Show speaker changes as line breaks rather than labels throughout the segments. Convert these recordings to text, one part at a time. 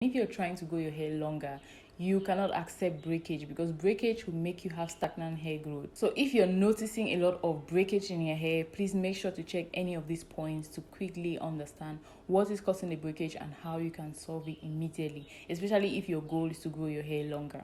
If you're trying to grow your hair longer, you cannot accept breakage because breakage will make you have stagnant hair growth. So if you're noticing a lot of breakage in your hair, please make sure to check any of these points to quickly understand what is causing the breakage and how you can solve it immediately, especially if your goal is to grow your hair longer.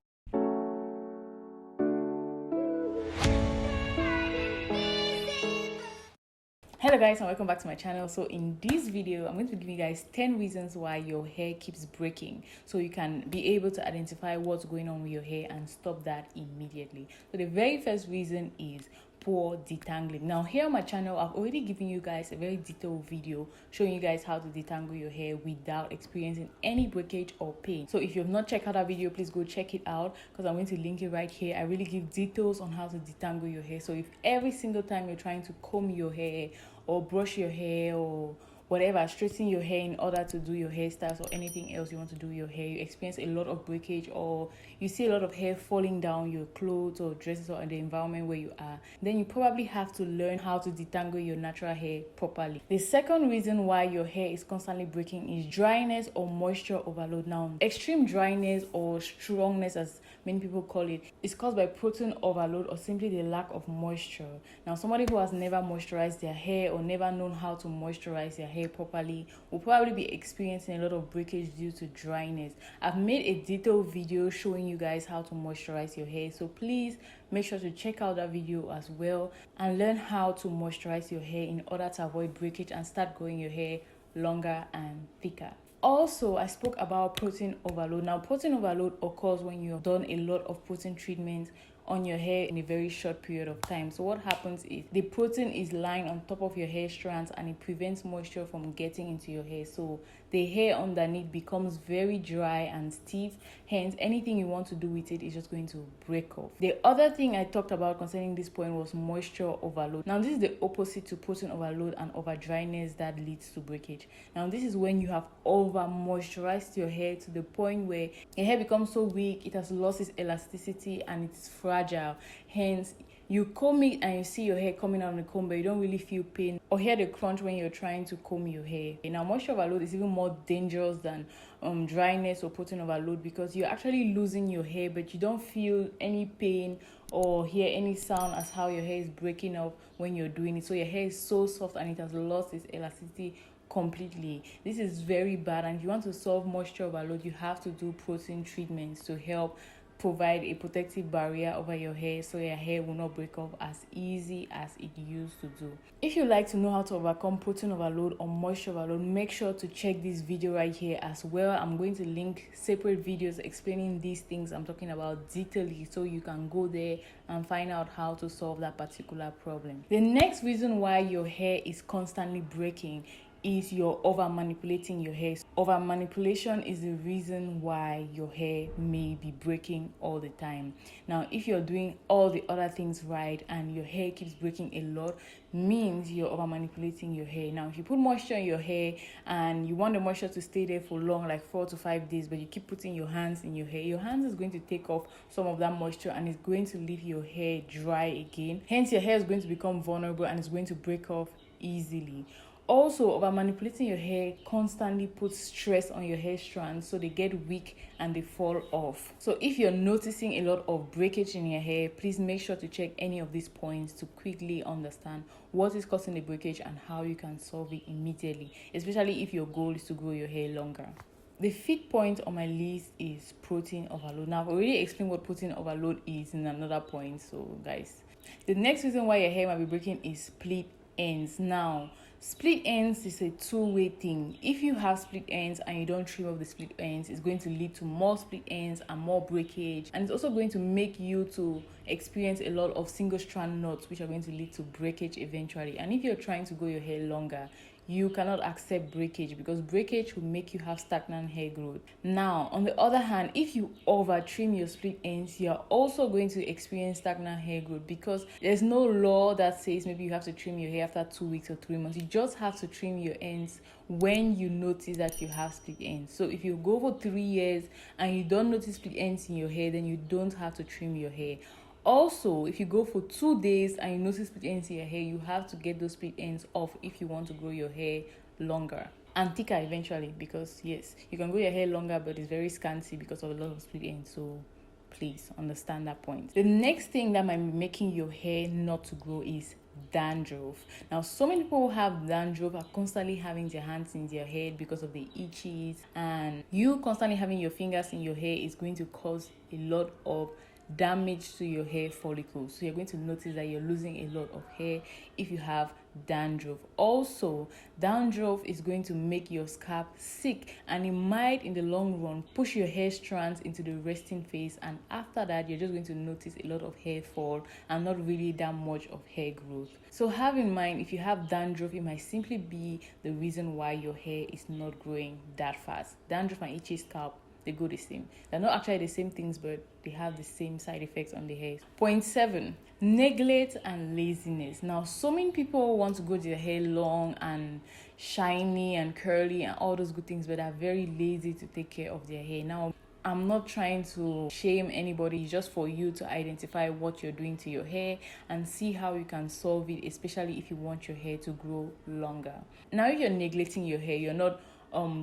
Hello guys, and welcome back to my channel. So in this video I'm going to give you guys 10 reasons why your hair keeps breaking, so you can be able to identify what's going on with your hair and stop that immediately. So the very first reason is poor detangling. Now here on my channel I've already given you guys a very detailed video showing you guys how to detangle your hair without experiencing any breakage or pain. So if you have not checked out that video, please go check it out because I'm going to link it right here. I really give details on how to detangle your hair. So if every single time you're trying to comb your hair or brush your hair or whatever, straighten your hair in order to do your hairstyles or anything else you want to do your hair, you experience a lot of breakage or you see a lot of hair falling down your clothes or dresses or in the environment where you are, then you probably have to learn how to detangle your natural hair properly. The second reason why your hair is constantly breaking is dryness or moisture overload. Now, extreme dryness or strongness, as many people call it, is caused by protein overload or simply the lack of moisture. Now, somebody who has never moisturized their hair or never known how to moisturize their hair properly will probably be experiencing a lot of breakage due to dryness. I've made a detailed video showing you guys how to moisturize your hair, so please make sure to check out that video as well and learn how to moisturize your hair in order to avoid breakage and start growing your hair longer and thicker. Also, I spoke about protein overload. Now, protein overload occurs when you've done a lot of protein treatments on your hair in a very short period of time. So what happens is the protein is lying on top of your hair strands and it prevents moisture from getting into your hair. So the hair underneath becomes very dry and stiff. Hence, anything you want to do with it is just going to break off. The other thing I talked about concerning this point was moisture overload. Now, this is the opposite to protein overload and over dryness that leads to breakage. Now, this is when you have over moisturized your hair to the point where your hair becomes so weak, it has lost its elasticity and it's fragile. Hence, you comb it and you see your hair coming out on the comb, but you don't really feel pain or hear the crunch when you're trying to comb your hair. Now, moisture overload is even more dangerous than dryness or protein overload because you're actually losing your hair, but you don't feel any pain or hear any sound as how your hair is breaking off when you're doing it. So your hair is so soft and it has lost its elasticity completely. This is very bad, and if you want to solve moisture overload, you have to do protein treatments to help provide a protective barrier over your hair so your hair will not break off as easy as it used to do. If you like to know how to overcome protein overload or moisture overload, make sure to check this video right here as well. I'm going to link separate videos explaining these things I'm talking about detailedly so you can go there and find out how to solve that particular problem. The next reason why your hair is constantly breaking is you're over manipulating your hair. Over manipulation is the reason why your hair may be breaking all the time. Now, if you're doing all the other things right and your hair keeps breaking a lot, means you're over manipulating your hair. Now, if you put moisture in your hair and you want the moisture to stay there for long, like 4 to 5 days, but you keep putting your hands in your hair, your hands is going to take off some of that moisture and it's going to leave your hair dry again. Hence, your hair is going to become vulnerable and it's going to break off easily. Also, over manipulating your hair constantly puts stress on your hair strands, so they get weak and they fall off. So if you're noticing a lot of breakage in your hair, please make sure to check any of these points to quickly understand what is causing the breakage and how you can solve it immediately, especially if your goal is to grow your hair longer. The fifth point on my list is protein overload. Now, I've already explained what protein overload is in another point, so guys. The next reason why your hair might be breaking is split ends. Now, split ends is a two-way thing. If you have split ends and you don't trim off the split ends, it's going to lead to more split ends and more breakage, and it's also going to make you to experience a lot of single strand knots, which are going to lead to breakage eventually. And if you're trying to grow your hair longer, you cannot accept breakage because breakage will make you have stagnant hair growth. Now, on the other hand, if you over trim your split ends, you're also going to experience stagnant hair growth because there's no law that says maybe you have to trim your hair after 2 weeks or 3 months. You just have to trim your ends when you notice that you have split ends. So if you go for 3 years and you don't notice split ends in your hair, then you don't have to trim your hair. Also, if you go for 2 days and you notice split ends in your hair, you have to get those split ends off if you want to grow your hair longer. and thicker eventually, because yes, you can grow your hair longer, but it's very scanty because of a lot of split ends. So please understand that point. The next thing that might be making your hair not to grow is dandruff. Now, so many people who have dandruff are constantly having their hands in their head because of the itches, and you constantly having your fingers in your hair is going to cause a lot of damage to your hair follicles. So you're going to notice that you're losing a lot of hair if you have dandruff. Also, dandruff is going to make your scalp sick, and it might in the long run push your hair strands into the resting phase, and after that you're just going to notice a lot of hair fall and not really that much of hair growth. So have in mind, if you have dandruff, it might simply be the reason why your hair is not growing that fast. Dandruff and itchy scalp, they go the same. They're not actually the same things, but they have the same side effects on the hair. Point 7, neglect and laziness. Now, so many people want to grow their hair long and shiny and curly and all those good things, but are very lazy to take care of their hair. Now, I'm not trying to shame anybody, it's just for you to identify what you're doing to your hair and see how you can solve it, especially if you want your hair to grow longer. Now, if you're neglecting your hair, you're not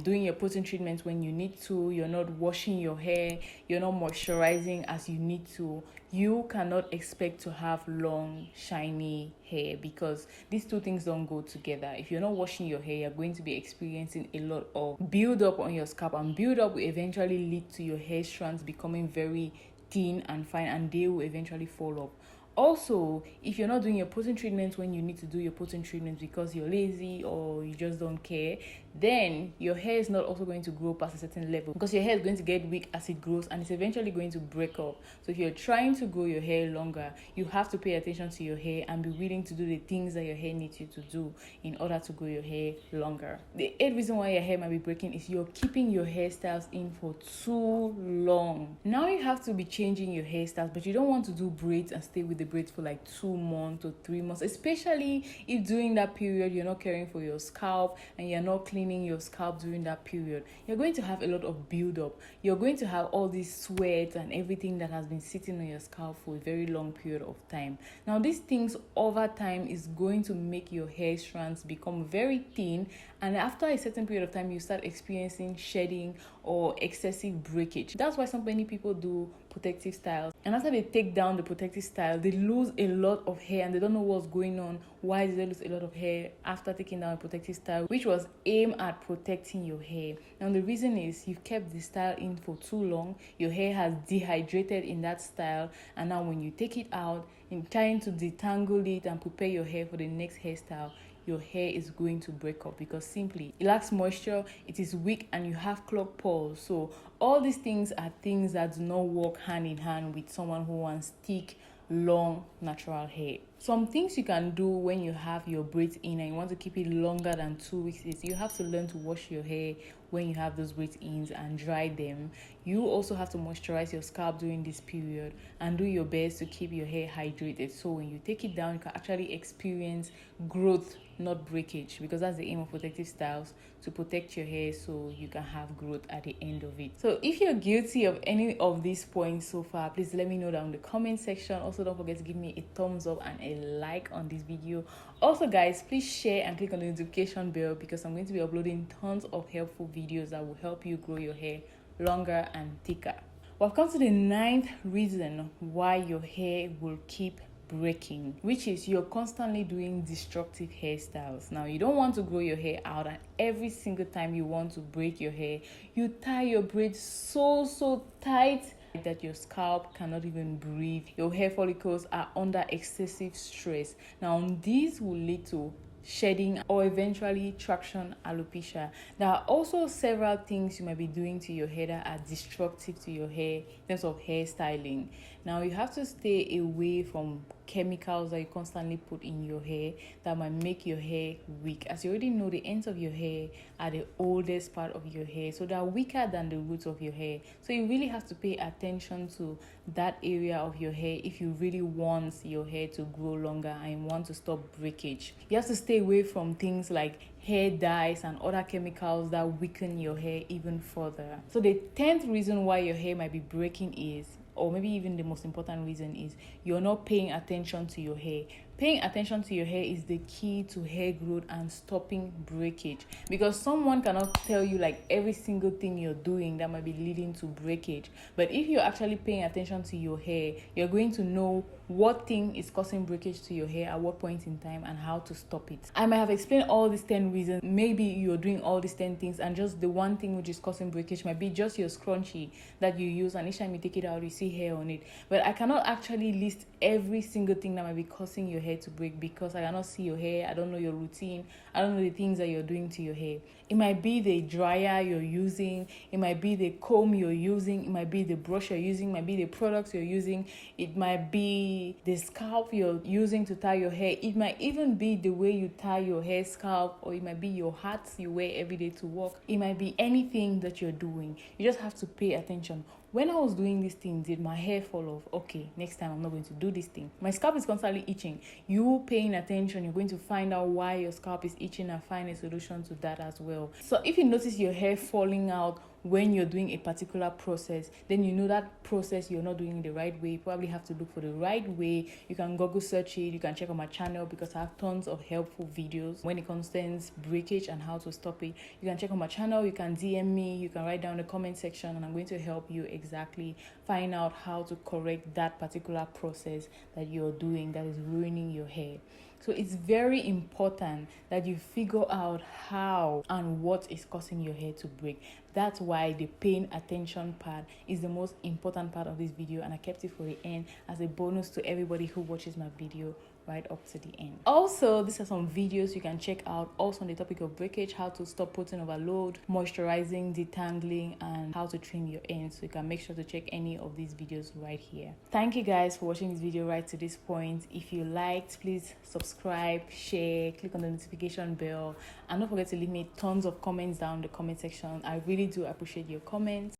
doing your protein treatments when you need to, you're not washing your hair, you're not moisturizing as you need to, you cannot expect to have long, shiny hair, because these two things don't go together. If you're not washing your hair, you're going to be experiencing a lot of build-up on your scalp, and build-up will eventually lead to your hair strands becoming very thin and fine, and they will eventually fall off. Also, if you're not doing your protein treatments when you need to do your protein treatments because you're lazy or you just don't care, then your hair is not also going to grow past a certain level, because your hair is going to get weak as it grows and it's eventually going to break up. So if you're trying to grow your hair longer, you have to pay attention to your hair and be willing to do the things that your hair needs you to do in order to grow your hair longer. The 8th reason why your hair might be breaking is you're keeping your hairstyles in for too long. Now you have to be changing your hairstyles, but you don't want to do braids and stay with the braids for like 2 months or 3 months, especially if during that period you're not caring for your scalp and you're not cleaning your scalp during that period. You're going to have a lot of build-up. You're going to have all this sweat and everything that has been sitting on your scalp for a very long period of time. Now, these things over time is going to make your hair strands become very thin, and after a certain period of time you start experiencing shedding or excessive breakage. That's why so many people do protective styles, and after they take down the protective style, they lose a lot of hair and they don't know what's going on. Why did they lose a lot of hair after taking down a protective style, which was aimed at protecting your hair? Now, the reason is you've kept the style in for too long, your hair has dehydrated in that style, and now when you take it out in trying to detangle it and prepare your hair for the next hairstyle, your hair is going to break up because simply it lacks moisture, it is weak, and you have clogged pores. So all these things are things that do not work hand in hand with someone who wants thick, long, natural hair. Some things you can do when you have your braids in and you want to keep it longer than 2 weeks is you have to learn to wash your hair when you have those braids in and dry them. You also have to moisturize your scalp during this period and do your best to keep your hair hydrated, so when you take it down you can actually experience growth, not breakage, because that's the aim of protective styles, to protect your hair so you can have growth at the end of it. So if you're guilty of any of these points so far, please let me know down in the comment section. Also, don't forget to give me a thumbs up and a like on this video. Also guys, please share and click on the notification bell, because I'm going to be uploading tons of helpful videos that will help you grow your hair longer and thicker. Well, I've come to the 9th reason why your hair will keep breaking, which is you're constantly doing destructive hairstyles. Now, you don't want to grow your hair out, and every single time you want to braid your hair, you tie your braids so tight that your scalp cannot even breathe. Your hair follicles are under excessive stress. Now, this will lead to shedding or eventually traction alopecia. There are also several things you might be doing to your hair that are destructive to your hair in terms of hairstyling. Now, you have to stay away from chemicals that you constantly put in your hair that might make your hair weak. As you already know, the ends of your hair are the oldest part of your hair, so they are weaker than the roots of your hair. So you really have to pay attention to that area of your hair if you really want your hair to grow longer and want to stop breakage. You have to stay away from things like hair dyes and other chemicals that weaken your hair even further. So the 10th reason why your hair might be breaking is, or maybe even the most important reason, is you're not paying attention to your hair. Paying attention to your hair is the key to hair growth and stopping breakage, because someone cannot tell you like every single thing you're doing that might be leading to breakage. But if you're actually paying attention to your hair, you're going to know what thing is causing breakage to your hair at what point in time and how to stop it. I might have explained all these 10 reasons. Maybe you're doing all these 10 things and just the one thing which is causing breakage might be just your scrunchie that you use, and each time you take it out you see hair on it. But I cannot actually list every single thing that might be causing your hair to break, because I cannot see your hair. I don't know your routine. I don't know the things that you're doing to your hair. It might be the dryer you're using, it might be the comb you're using, it might be the brush you're using, it might be the products you're using, it might be the scalp you're using to tie your hair, it might even be the way you tie your hair scalp, or it might be your hats you wear every day to work. It might be anything that you're doing. You just have to pay attention. When I was doing these things, did my hair fall off? Okay, next time I'm not going to do this thing. My scalp is constantly itching. You paying attention, you're going to find out why your scalp is itching and find a solution to that as well. So if you notice your hair falling out when you're doing a particular process, then you know that process you're not doing it the right way. You probably have to look for the right way. You can Google search it. You can check on my channel because I have tons of helpful videos when it concerns breakage and how to stop it. You can check on my channel. You can DM me. You can write down the comment section, and I'm going to help you exactly find out how to correct that particular process that you're doing that is ruining your hair. So it's very important that you figure out how and what is causing your hair to break. That's why the paying attention part is the most important part of this video, and I kept it for the end as a bonus to everybody who watches my video right up to the end. Also, these are some videos you can check out also on the topic of breakage, how to stop protein overload, moisturizing, detangling, and how to trim your ends. So you can make sure to check any of these videos right here. Thank you guys for watching this video right to this point. If you liked, please subscribe, share, click on the notification bell, and don't forget to leave me tons of comments down in the comment section. I really do appreciate your comments.